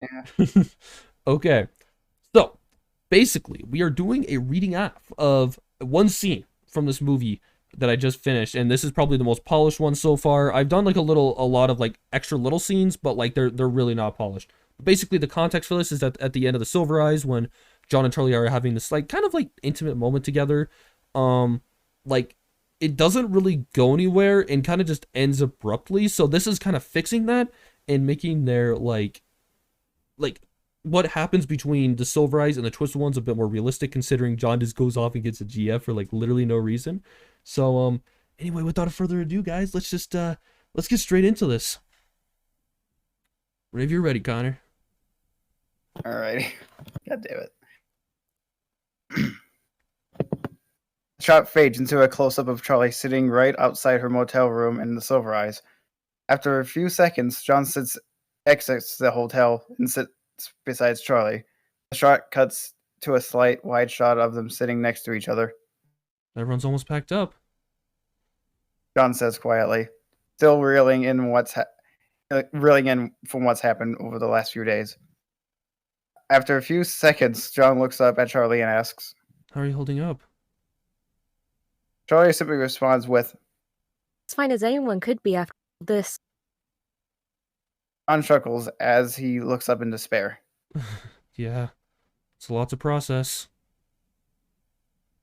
Yeah. Okay, so basically, we are doing a reading off of one scene from this movie that I just finished, and this is probably the most polished one so far. I've done like a lot of like extra little scenes, but like they're really not polished. Basically, the context for this is that at the end of the Silver Eyes, when John and Charlie are having this like kind of like intimate moment together, um, like it doesn't really go anywhere and kind of just ends abruptly. So this is kind of fixing that and making their like what happens between the Silver Eyes and the Twisted Ones a bit more realistic, considering John just goes off and gets a GF for like literally no reason. So anyway, without further ado, guys, let's get straight into this. Whenever you're ready, Connor. Alrighty. God damn it. The shot fades into a close up of Charlie sitting right outside her motel room in the Silver Eyes. After a few seconds, John exits the hotel and sits beside Charlie. The shot cuts to a slight wide shot of them sitting next to each other. Everyone's almost packed up. John says quietly, still reeling in from what's happened over the last few days. After a few seconds, John looks up at Charlie and asks. How are you holding up? Charlie simply responds with, as fine as anyone could be after this. John chuckles as he looks up in despair. Yeah, it's a lot to process.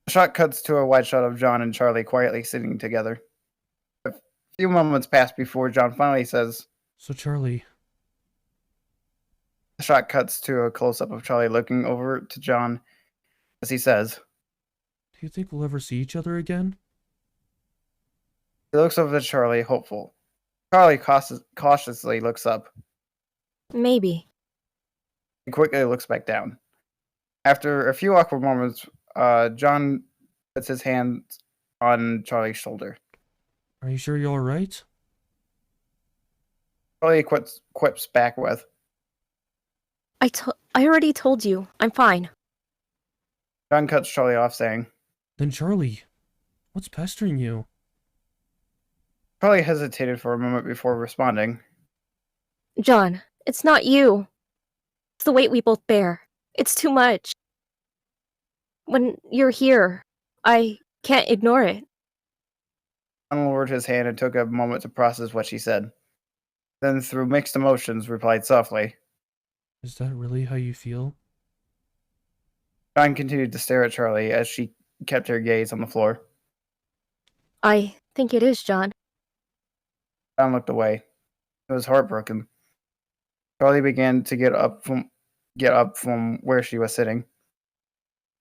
The shot cuts to a wide shot of John and Charlie quietly sitting together. A few moments pass before John finally says, So, Charlie, the shot cuts to a close up of Charlie looking over to John as he says, do you think we'll ever see each other again? he looks over to Charlie, hopeful. Charlie cautiously looks up. Maybe. He quickly looks back down. After a few awkward moments, John puts his hand on Charlie's shoulder. Are you sure you're all right? Charlie quips back with, I already told you. I'm fine. John cuts Charlie off, saying, Then, Charlie, what's pestering you? Charlie hesitated for a moment before responding. John, it's not you. It's the weight we both bear. It's too much. When you're here, I can't ignore it. John lowered his hand and took a moment to process what she said. Then, through mixed emotions, replied softly. Is that really how you feel? John continued to stare at Charlie as she kept her gaze on the floor. I think it is, John. John looked away. He was heartbroken. Charlie began to get up from where she was sitting.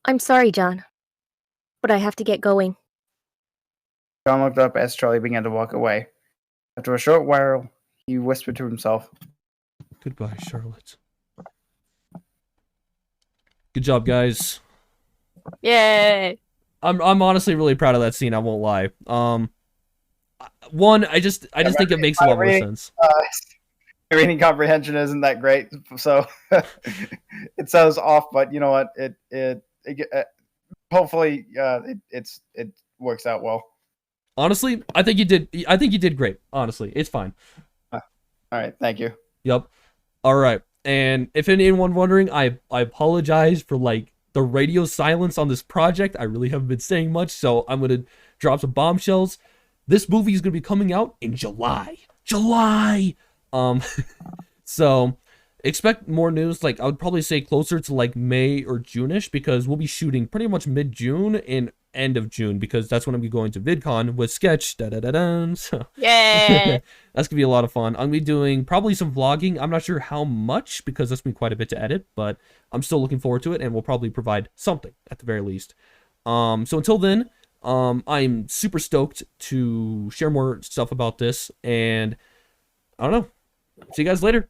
I'm sorry, John. But I have to get going. John looked up as Charlie began to walk away. After a short while, he whispered to himself, Goodbye, Charlotte. Good job, guys. Yay! I'm honestly really proud of that scene. I won't lie. One, I just think it makes a lot more sense. Reading comprehension isn't that great, so it sounds off. But you know what? Hopefully it works out well. Honestly, I think you did. I think you did great. Honestly, it's fine. All right, thank you. Yep. All right. And if anyone wondering, I apologize for like the radio silence on this project. I really haven't been saying much, so I'm gonna drop some bombshells. This movie is gonna be coming out in July. July. So expect more news. Like I would probably say closer to like May or June-ish, because we'll be shooting pretty much mid-June and end of June, because that's when I'm gonna be going to VidCon with Sketch. So Yay! that's gonna be a lot of fun. I'm gonna be doing probably some vlogging. I'm not sure how much, because that's gonna be quite a bit to edit, but I'm still looking forward to it, and we'll probably provide something at the very least. So until then, I'm super stoked to share more stuff about this, and I don't know. See you guys later.